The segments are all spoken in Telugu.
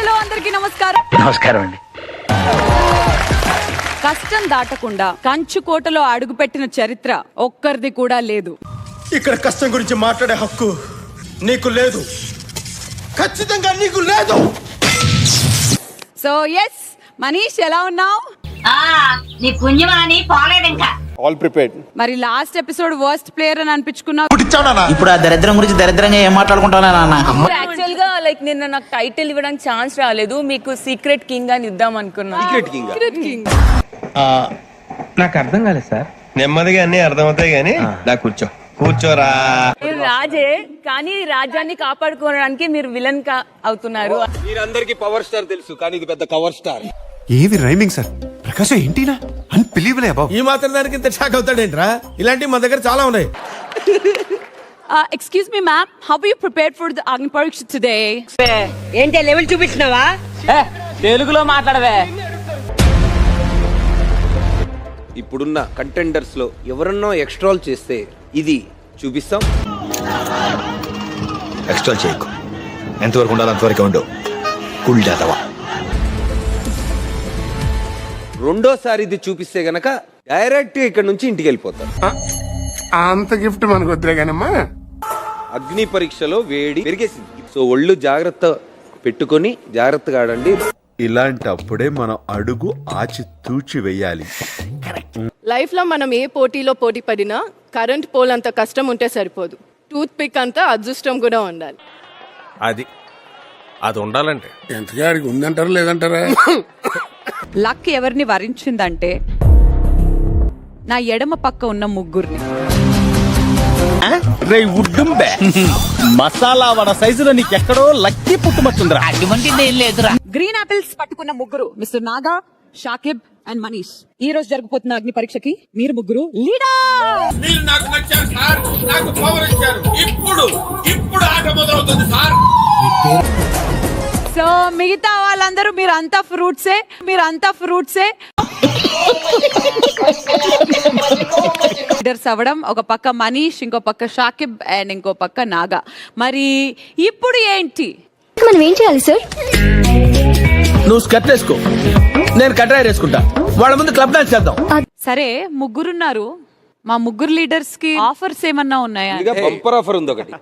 హలో అందరికీ నమస్కారం. నమస్కారం అండి. కష్టం దాటకుండా కంచుకోటలో అడుగుపెట్టిన చరిత్ర ఒక్కరిది కూడా లేదు. ఇక్కడ కష్టం గురించి మాట్లాడే హక్కు నీకు లేదు, ఖచ్చితంగా నీకు లేదు. సో ఎస్ మనీష్, ఎలా ఉన్నావు? నీ పుణ్యమాని పోలేదు ఇంకా. All prepared. మరి లాస్ట్ ఎపిసోడ్ వర్స్ట్ ప్లేయర్ అని అనిపించుకున్నావు. ఇప్పుడు ఆ దరిద్రం గురించి దరిద్రంగా ఏం మాట్లాడుకుంటానా నాన్న? యాక్చువల్ గా లైక్ నిన్న నాకు టైటిల్ ఇవ్వడానికి ఛాన్స్ రాలేదు, మీకు సీక్రెట్ కింగ్ అని ఇద్దాం అనుకున్నా. సీక్రెట్ కింగ్ నాకు అర్థం కాలేదు సార్. నెమ్మదిగా అన్ని అర్థమవుతాయి గానీ కూర్చోరా. మీరు రాజే, కానీ రాజ్యాన్ని కాపాడుకోవడానికి మీరు విలన్ అవుతున్నారు. మీరందరికి పవర్ స్టార్ తెలుసు, కానీ ఇది పెద్ద కవర్ స్టార్. ఏవి రైమింగ్ సార్? ప్రకాశం ఏంటినా అన్బిలీవబుల్ అబౌ. ఈ మాత్రం దానికి ఇంత షాక్ అవుతాడేంట్రా? ఇలాంటివి మా దగ్గర చాలా ఉన్నాయి. Excuse me ma'am, how you prepared for the అగ్ని పరీక్ష టుడే? ఏంటి లెవెల్ చూపించినావా? తెలుగులో మాట్లాడవే. ఇప్పుడున్న కంటెండర్స్ లో ఎవరన్నా ఎక్స్ట్రాల్ చేస్తే ఇది చూపిస్తాం. ఎక్స్ట్రా చేయకు, ఎంతవరకు ఉండాలి అంతవరకు ఉండు. కుళ్ళేదవా. రెండోసారి ఇది చూపిస్తే గనక డైరెక్ట్ ఇక్కడ నుంచి ఇంటికి వెళ్ళిపోతాం. అంత గిఫ్ట్ మనకు వద్దులే కానమ్మా. అగ్ని పరీక్షలో వేడి పెరిగేసింది, సో ఒళ్ళు జాగ్రత్త పెట్టుకొని జాగ్రత్తగా ఆడండి. ఇలాంటప్పుడే మనం అడుగు ఆచి తూచి వెయ్యాలి. లైఫ్ లో మనం ఏ పోటీలో పోటీ పడినా కరెంట్ పోల్ అంత కష్టం ఉంటే సరిపోదు, టూత్ పిక్ అంత అదృష్టం కూడా ఉండాలి. అది ఉండాలంటే ఎంతగా అడిగి ఉందంటారా లేదంటారా? లక్ ఎవరిని వరించిందంటే నా ఎడమ పక్క ఉన్న ముగ్గురిని. మసాలా వడ సైజులో నీకెక్కడో లక్కీ పుట్టుమచ్చుందిరా. అటువంటి ఏం లేదురా. గ్రీన్ ఆపిల్స్ పట్టుకున్న ముగ్గురు మిస్టర్ నాగా, షాకిబ్ అండ్ మనీష్. ఈ రోజు జరగబోతున్న అగ్ని పరీక్షకి మీరు ముగ్గురు లీడర్. మీరు నాకు నచ్చారు సార్, నాకు పవర్ ఇచ్చారు. ఇప్పుడు ఆట మొదలవుతుంది సార్. సో మిగతా వాళ్ళందరూ మీరంతా ఫ్రూట్సే. లీడర్స్ అవ్వడం, ఒక పక్క మనీష్, ఇంకో పక్క షాకిబ్ అండ్ ఇంకో పక్క నాగా. మరి ఇప్పుడు ఏంటి? మనం ఏం చేయాలి సార్? నువ్వు స్కర్ట్ వేసుకో, నేను కట్రాయర్ వేసుకుంటా. వాళ్ళ ముందు క్లబ్ డాన్స్ చేద్దాం. సరే ముగ్గురున్నారు, మా ముగ్గురు లీడర్స్ కి ఆఫర్స్ ఏమన్నా ఉన్నాయా? బంపర్ ఆఫర్ ఉంది ఒకటి.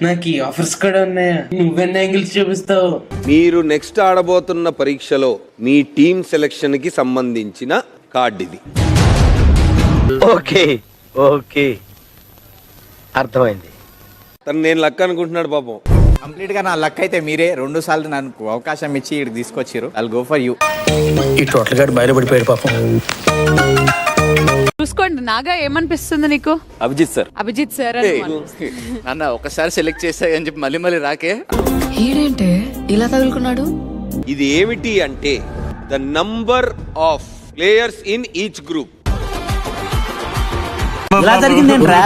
నాకు ఈ ఆఫర్స్ కూడా ఉన్నాయా? నువ్వెన్ని యాంగిల్స్ చూపిస్తావు? మీరు నెక్స్ట్ ఆడబోతున్న పరీక్షలో మీ టీమ్ సెలెక్షన్ కి సంబంధించిన కార్డ్ ఇది. ఓకే అర్థమైంది. తను నేను లక్ అనుకుంటున్నాడు పాపం. కంప్లీట్ గా నా లక్ అయితే మీరే 2 సార్లు నాకు అవకాశం ఇచ్చి ఇక్కడికి తీసుకొచ్చారు. I'll go for you. ఈ టోటల్ గా బయలుపడిపోయాడు పాపం. చూసుకోండి, నాగా ఏమనిపిస్తుంది నీకు? అభిజిత్ సార్ నాన్న ఒకసారి సెలెక్ట్ చేస్తాయని చెప్పి మళ్ళీ రాకే. ఏంటంటే ఇలా తగులుకున్నాడు? ఇది ఏమిటి అంటే the number of players in each group. ఇలా జరిగిందేంట్రా?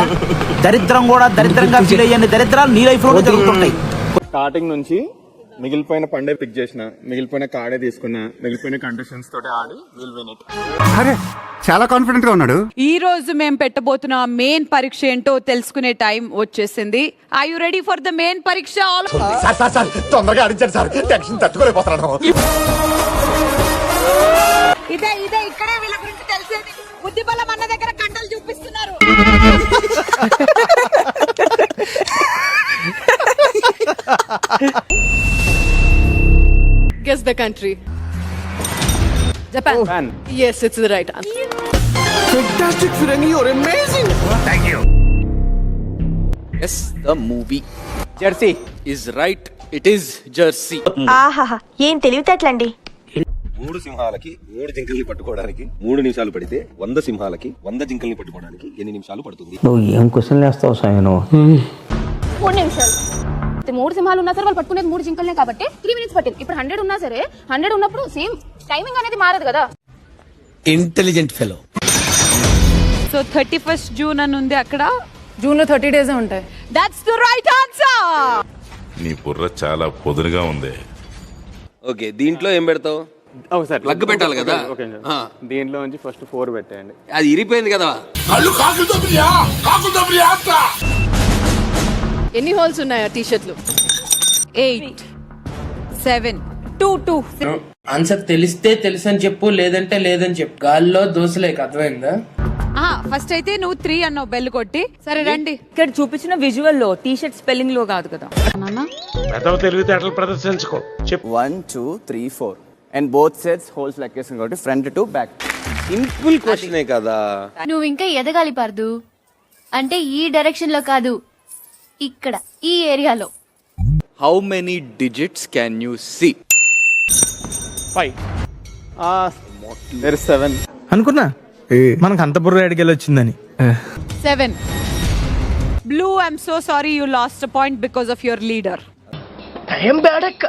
దరిద్రం కూడా దరిద్రంగా ఫీల్ అయ్యే దరిద్రాలు నీ లైఫ్ లో జరుగుతుంటాయి. స్టార్టింగ్ నుంచి మిగిలిపోయిన పండే పిక్ చేసిన, మిగిలిపోయిన కార్డే తీసుకున్నా, మిగిలిపోయిన కండిషన్స్ తోటి ఆడి విల్ విన్ ఇట్. అరే చాలా కాన్ఫిడెంట్ గా ఉన్నాడు. ఈ రోజు మేము పెట్టబోతున్న మెయిన్ పరీక్ష ఏంటో తెలుసుకునే టైం వచ్చేసింది. Are you ready for the main పరీక్ష? తొందరగా అడిచారు సార్, టెన్షన్ తట్టుకోలేకపోతున్నాను. ఇదే ఇక్కడే వీళ్ళ గురించి తెలిసేది. బుద్ధి బలం అన్న దగ్గర కండలు చూపిస్తున్నారు. Guess the country. Japan. Yes, it's the right answer. Fantastic, Firangi, you're amazing. Thank you. Yes, the movie Jersey is right. It is Jersey. ఆహాహా, ఏం తెలివితేటలండి. 3 సింహాలకి 3 జింకల్ని పట్టుకోవడానికి 3 నిమిషాలు పడితే 100 సింహాలకి 100 జింకల్ని పట్టుకోవడానికి ఎన్ని నిమిషాలు పడుతుంది? నువ్వు ఏం క్వశ్చన్ వేస్తావు సాయను? 3 నిమిషాలు. 3 సింహాలు ఉన్నా సరే వాళ్ళు పట్టుకునేది 3 జింకలనే కాబట్టి 3 minutes పట్టింది. ఇప్పుడు 100 ఉన్నా సరే 100 ఉన్నప్పుడు సేమ్ టైమింగ్ అనేది మారదు కదా. Intelligent fellow. So 31st June అని ఉంది అక్కడ. జూన్ లో 30 days ఉంటాయి. That's the right answer. నీ బుర్ర చాలా పొదురుగా ఉంది. ఓకే, దీంట్లో ఏం పెడతావు? ప్లగ్ పెట్టాలి కదా. దీంట్లో నుంచి ఫస్ట్ 4 పెట్టేయండి. అది ఇరిపోయింది కదా. ఎన్ని హోల్స్ ఉన్నాయా టీ షర్ట్లు? 8, 7, 2 ఆన్సర్ తెలిస్తే తెలుసు అని చెప్పు, లేదంటే లేదని చెప్పు. గాల్లో దోశలేక అర్థమైందా? ఫస్ట్ అయితే నువ్వు 3 అన్నావు బెల్ కొట్టి. సరే రండి. ఇక్కడ చూపించిన విజువల్ లో టీ షర్ట్ స్పెల్లింగ్ లో కాదు కదా. తెలివితేటలు ప్రదర్శించుకో. 1 2 3 4 అండ్ బోత్ సెట్స్ హోల్స్ లెక్కేసాం కాబట్టి ఫ్రంట్ టు బ్యాక్. సింపుల్ క్వశ్చనే కదా. నువ్వు ఇంకా ఎదగాలి పార్దు. అంటే ఈ డైరెక్షన్ లో కాదు, ఇక్కడ ఈ ఏరియాలో. How many digits can you see? 5. There is 7. అనుకున్నా మనకు అంత బుర్ర అడిగేలా వచ్చిందని. 7. Blue, I'm so sorry you lost a point because of your leader. Time bad అక్క.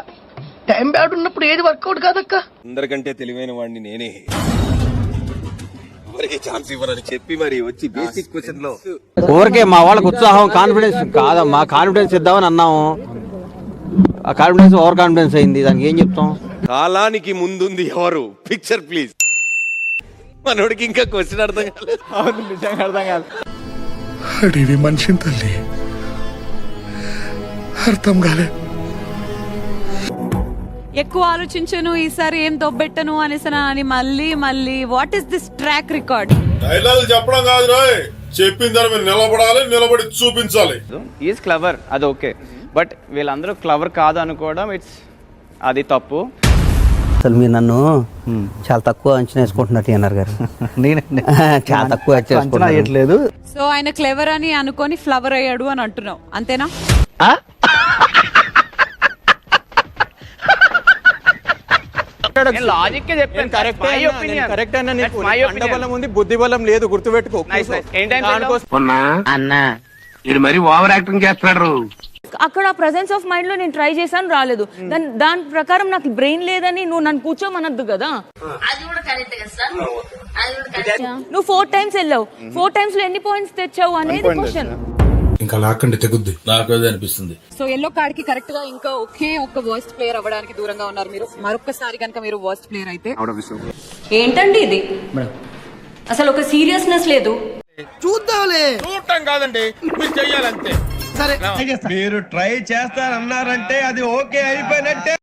టైం బ్యాడ్ ఉన్నప్పుడు ఏది వర్కౌట్ కాదక్క. అందరికంటే తెలివైన వాడిని నేనే. ఎవరికి ఛాన్స్ ఇవ్వరని చెప్పి మరి వచ్చి బేసిక్ క్వశ్చన్ లో ఊరికే మా వాళ్ళకి ఉత్సాహం, కాన్ఫిడెన్స్ కాదమ్మా. కాన్ఫిడెన్స్ ఇద్దామని అన్నాము, ఆ కాన్ఫిడెన్స్ ఓవర్ కాన్ఫిడెన్స్ అయింది. దానికి ఏం చెప్తాం? కాలానికి ముందుంది ఎవరు? Picture please. మనోడికి ఇంకా క్వశ్చన్ అర్థం కాలేదు. అవును, నిజంగా అర్థం కాదు. అడివి మనిషిని తల్లి అర్థం కాలే. ఎక్కువ ఆలోచించను, ఈసారి ఏం దొబ్బెట్టను అనేసనా అని మళ్ళీ what is this track record? Dialogue చెప్పడం కాదు రాయ్, చెప్పిన దాని మీద నిలబడాలి, నిలబడి చూపించాలి. ఈజ్ క్లవర్, అది ఓకే. బట్ వీళ్ళందరూ క్లవర్ కాదు అనుకోవడం అది తప్పు. అసలు మీరు నన్ను చాలా తక్కువ అంచనా వేసుకుంటున్నట్టు అన్నారు గారు. నేనండి చాలా తక్కువ అంచనా వేయట్లేదు. సో ఆయన క్లెవర్ అని అనుకొని ఫ్లవర్ అయ్యాడు అని అంటున్నావు, అంతేనా? లాజిక్ చెప్పాను, కరెక్ట్ అన్న. బలం ఉంది, బుద్ధి బలం లేదు, గుర్తుపెట్టుకో. అన్నా ఇది మరి ఓవర్ యాక్టింగ్ చేస్తున్నాడు. అక్కడ ప్రెసెన్స్ ఆఫ్ మైండ్ లో నేను ట్రై చేశాను, రాలేదు. దాని ప్రకారం నాకు బ్రెయిన్ లేదని నువ్వు నన్ను కూర్చోమనద్దు కదా. నువ్వు 4 times వెళ్ళావు, 4 times లో ఎన్ని పాయింట్స్ తెచ్చావు అనేది క్వశ్చన్. ఇంకా లాక్కండి తెగుద్ది. నాకు అనిపిస్తుంది. సో ఎల్లో కార్డ్ కి కరెక్ట్ గా ఇంకా ఒక్క వర్స్ట్ ప్లేయర్ అవ్వడానికి దూరంగా ఉన్నారు మీరు. మరొకసారి కనుక మీరు వర్స్ట్ ప్లేయర్ అయితే ఏంటండి ఇది? అసలు ఒక సీరియస్నెస్ లేదు. చూడటం కాదండి, మీరు చెయ్యాలంతే. సరే, మీరు ట్రై చేస్తారన్నారంటే అది ఓకే అయిపోయినట్టే.